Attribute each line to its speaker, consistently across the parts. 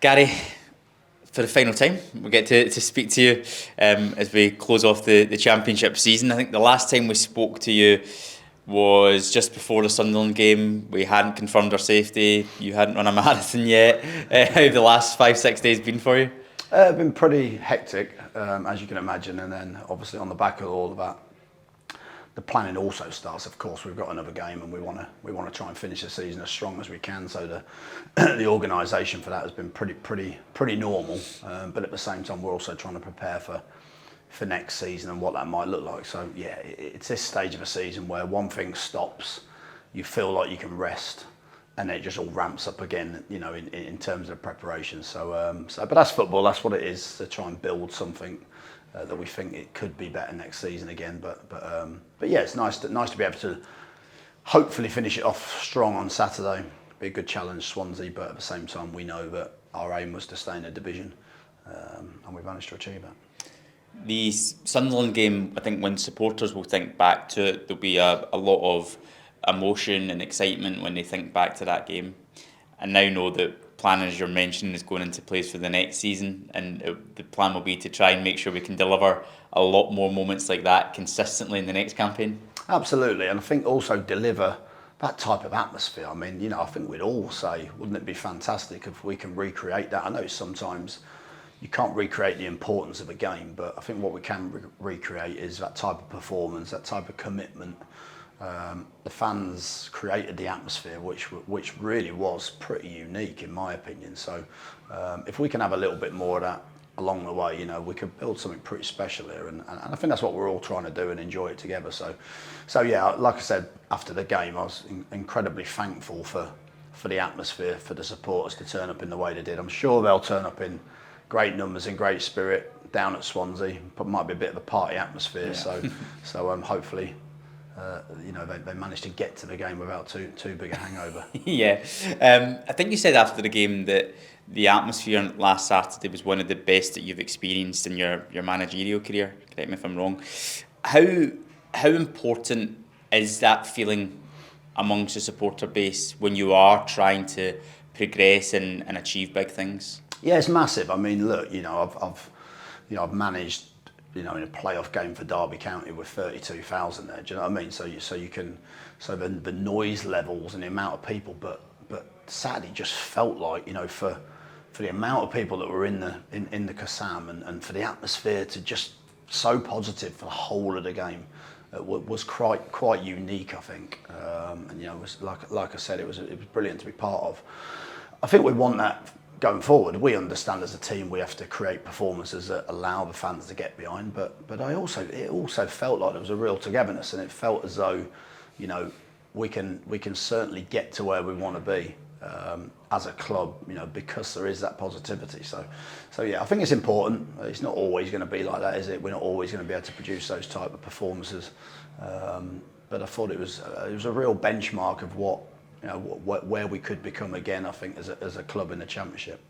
Speaker 1: Gary, for the final time, we get to speak to you as we close off the championship season. I think the last time we spoke to you was just before the Sunderland game. We hadn't confirmed our safety. You hadn't run a marathon yet. How have the last 5-6 days been for you?
Speaker 2: It's been pretty hectic, as you can imagine, and then obviously on the back of all of that, the planning also starts. Of course, we've got another game, and we want to try and finish the season as strong as we can. So the organisation for that has been pretty normal, but at the same time, we're also trying to prepare for next season and what that might look like. So yeah, it's this stage of a season where one thing stops, you feel like you can rest, and it just all ramps up again, you know, in terms of preparation. So but that's football. That's what it is, to try and build something that we think it could be better next season again. But yeah, it's nice to be able to hopefully finish it off strong on Saturday. Be a good challenge, Swansea, but at the same time, we know that our aim was to stay in the division, and we've managed to achieve that.
Speaker 1: The Sunderland game, I think when supporters will think back to it, there'll be a lot of emotion and excitement when they think back to that game. And now know that plan, as you're mentioning, is going into place for the next season, and the plan will be to try and make sure we can deliver a lot more moments like that consistently in the next campaign.
Speaker 2: Absolutely, and I think also deliver that type of atmosphere. I mean, you know, I think we'd all say, wouldn't it be fantastic if we can recreate that? I know sometimes you can't recreate the importance of a game, but I think what we can recreate is that type of performance, that type of commitment. The fans created the atmosphere, which really was pretty unique in my opinion. So if we can have a little bit more of that along the way, you know, we could build something pretty special here, and I think that's what we're all trying to do and enjoy it together. So yeah, like I said, after the game, I was incredibly thankful for the atmosphere, for the supporters to turn up in the way they did. I'm sure they'll turn up in great numbers and great spirit down at Swansea, but might be a bit of a party atmosphere. Yeah. So hopefully, you know, they managed to get to the game without too big a hangover.
Speaker 1: Yeah, I think you said after the game that the atmosphere last Saturday was one of the best that you've experienced in your managerial career. Correct me if I'm wrong. How important is that feeling amongst the supporter base when you are trying to progress and achieve big things?
Speaker 2: Yeah, it's massive. I mean, look, you know, I've managed, you know, in a playoff game for Derby County with 32,000 there. Do you know what I mean? So the noise levels and the amount of people, but Saturday just felt like, you know, for the amount of people that were in the Kassam and for the atmosphere to just so positive for the whole of the game, was quite unique, I think. And you know, it was like I said, it was brilliant to be part of. I think we want that going forward. We understand as a team we have to create performances that allow the fans to get behind, but it also felt like there was a real togetherness, and it felt as though, you know, we can certainly get to where we want to be as a club, you know, because there is that positivity. So yeah, I think it's important. It's not always going to be like that, is it? We're not always going to be able to produce those type of performances, but I thought it was a real benchmark of what, you know, where we could become again, I think, as a club in the Championship.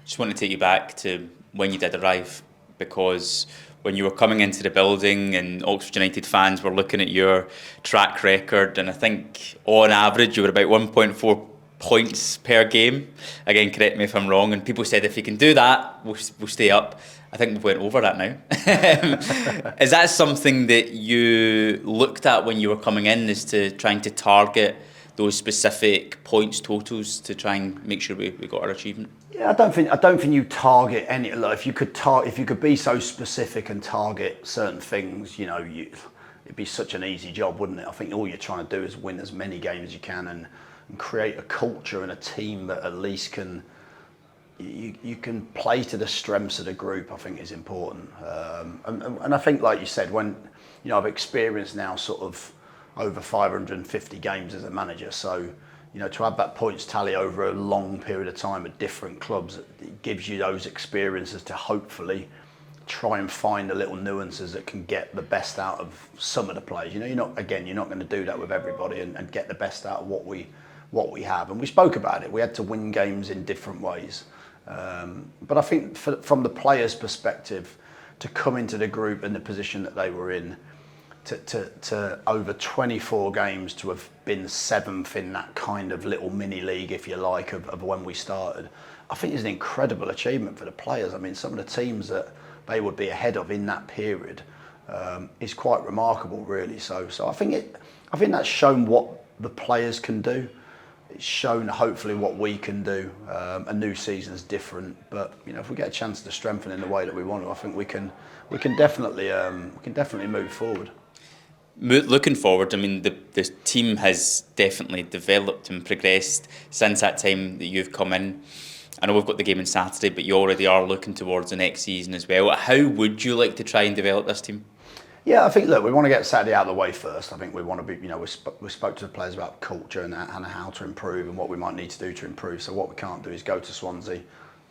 Speaker 1: Just want to take you back to when you did arrive, because when you were coming into the building and Oxford United fans were looking at your track record, and I think on average you were about 1.4 points per game. Again, correct me if I'm wrong, and people said if you can do that, we'll stay up. I think we've went over that now. Is that something that you looked at when you were coming in, is to trying to target those specific points totals to try and make sure we got our achievement?
Speaker 2: Yeah, I don't think you target any. Like, if you could be so specific and target certain things, you know, it'd be such an easy job, wouldn't it? I think all you're trying to do is win as many games as you can and create a culture and a team that at least you can play to the strengths of the group. I think is important, and I think, like you said, when, you know, I've experienced now sort of over 550 games as a manager, so, you know, to have that points tally over a long period of time at different clubs, it gives you those experiences to hopefully try and find the little nuances that can get the best out of some of the players. You know, you're not going to do that with everybody and get the best out of what we have. And we spoke about it. We had to win games in different ways. But I think from the players' perspective, to come into the group in the position that they were in, to over 24 games to have been 7th in that kind of little mini league, if you like, of when we started, I think it's an incredible achievement for the players. I mean, some of the teams that they would be ahead of in that period is quite remarkable, really. So I think that's shown what the players can do. It's shown hopefully what we can do. A new season's different, but if we get a chance to strengthen in the way that we want to, I think we can definitely move forward.
Speaker 1: Looking forward, I mean, the team has definitely developed and progressed since that time that you've come in. I know we've got the game on Saturday, but you already are looking towards the next season as well. How would you like to try and develop this team?
Speaker 2: Yeah, I think, look, we want to get Saturday out of the way first. I think we want to be, we spoke to the players about culture and how to improve and what we might need to do to improve. So what we can't do is go to Swansea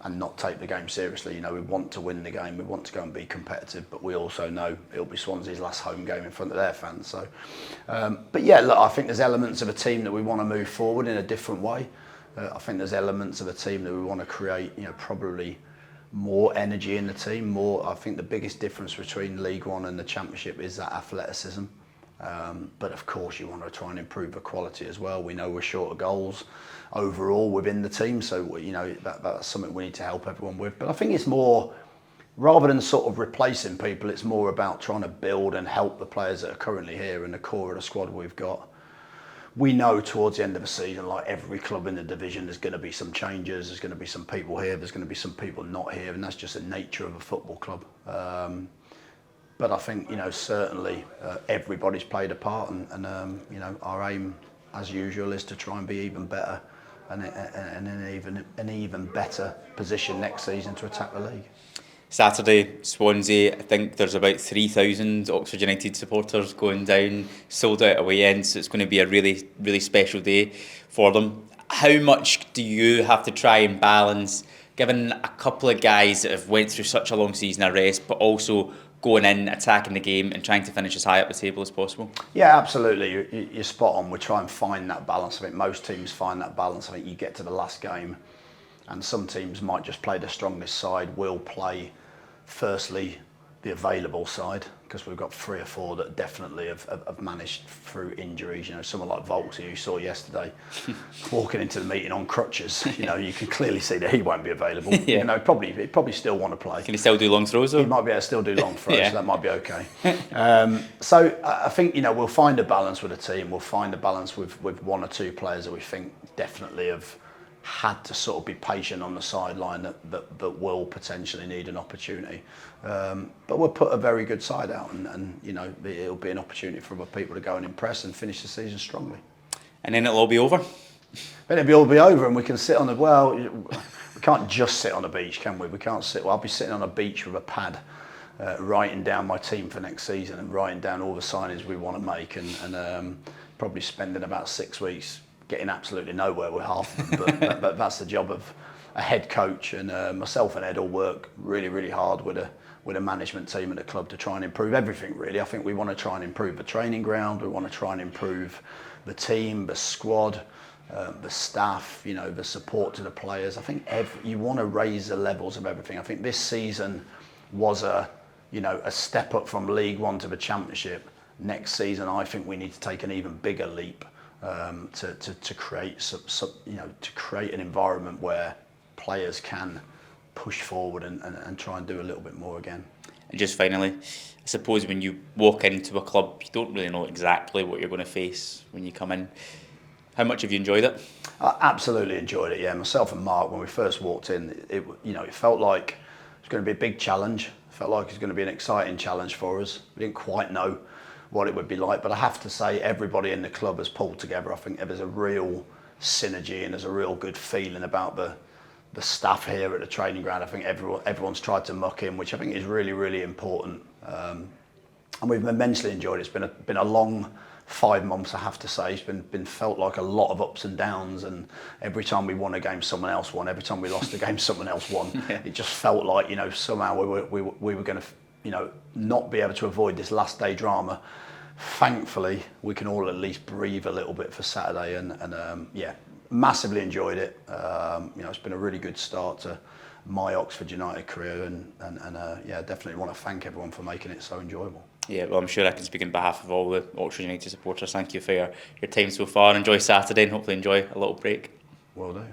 Speaker 2: and not take the game seriously. We want to win the game, we want to go and be competitive, but we also know it'll be Swansea's last home game in front of their fans. So, but yeah, look, I think there's elements of a team that we want to move forward in a different way. I think there's elements of a team that we want to create, probably more energy in the team. I think the biggest difference between League One and the Championship is that athleticism. But of course, you want to try and improve the quality as well. We know we're short of goals overall within the team, so that's something we need to help everyone with. But I think it's more, rather than sort of replacing people, it's more about trying to build and help the players that are currently here and the core of the squad we've got. We know towards the end of the season, like every club in the division, there's going to be some changes, there's going to be some people here, there's going to be some people not here, and that's just the nature of a football club. But I think, certainly everybody's played a part, and our aim, as usual, is to try and be even better and in an even better position next season to attack the league.
Speaker 1: Saturday, Swansea, I think there's about 3,000 Oxford United supporters going down, sold out away end, so it's going to be a really, really special day for them. How much do you have to try and balance, given a couple of guys that have went through such a long season of rest, but also going in, attacking the game and trying to finish as high up the table as possible?
Speaker 2: Yeah, absolutely. You're spot on. We try and find that balance. I think most teams find that balance. I think you get to the last game and some teams might just play the strongest side, will play firstly the available side, because we've got 3 or 4 that definitely have managed through injuries. Someone like Volta, who you saw yesterday, walking into the meeting on crutches. You can clearly see that he won't be available.
Speaker 1: Yeah.
Speaker 2: He'd probably still want to play.
Speaker 1: Can he still do long throws though?
Speaker 2: He might be able to still do long throws,
Speaker 1: Yeah.
Speaker 2: so that might be okay. So I think we'll find a balance with the team. We'll find a balance with 1 or 2 players that we think definitely have had to sort of be patient on the sideline that will potentially need an opportunity. But we'll put a very good side out and it'll be an opportunity for other people to go and impress and finish the season strongly.
Speaker 1: And then it'll all be over?
Speaker 2: Then it'll all be over and we can sit on we can't just sit on a beach, can we? We can't sit, I'll be sitting on a beach with a pad writing down my team for next season and writing down all the signings we want to make and probably spending about 6 weeks getting absolutely nowhere with half of them, but that's the job of a head coach, and myself and Ed will work really, really hard with a management team at the club to try and improve everything, really. I think we want to try and improve the training ground, we want to try and improve the team, the squad, the staff, the support to the players. I think you want to raise the levels of everything. I think this season was a step up from League One to the Championship. Next season, I think we need to take an even bigger leap to create an environment where players can push forward and try and do a little bit more again.
Speaker 1: And just finally, I suppose when you walk into a club, you don't really know exactly what you're going to face when you come in. How much have you enjoyed it?
Speaker 2: I absolutely enjoyed it, yeah. Myself and Mark, when we first walked in, it felt like it was going to be a big challenge. It felt like it was going to be an exciting challenge for us. We didn't quite know what it would be like, but I have to say everybody in the club has pulled together. I think there's a real synergy and there's a real good feeling about the staff here at the training ground. I think everyone's tried to muck in, which I think is really, really important. And we've immensely enjoyed it. It's been a long 5 months, I have to say. It's been felt like a lot of ups and downs, and every time we won a game, someone else won. Every time we lost a game, someone else won.
Speaker 1: Yeah.
Speaker 2: It just felt like somehow we were going to not be able to avoid this last day drama. Thankfully, we can all at least breathe a little bit for Saturday, and massively enjoyed it. It's been a really good start to my Oxford United career, and definitely want to thank everyone for making it so enjoyable.
Speaker 1: Yeah, well, I'm sure I can speak on behalf of all the Oxford United supporters. Thank you for your time so far. Enjoy Saturday and hopefully enjoy a little break.
Speaker 2: Will do.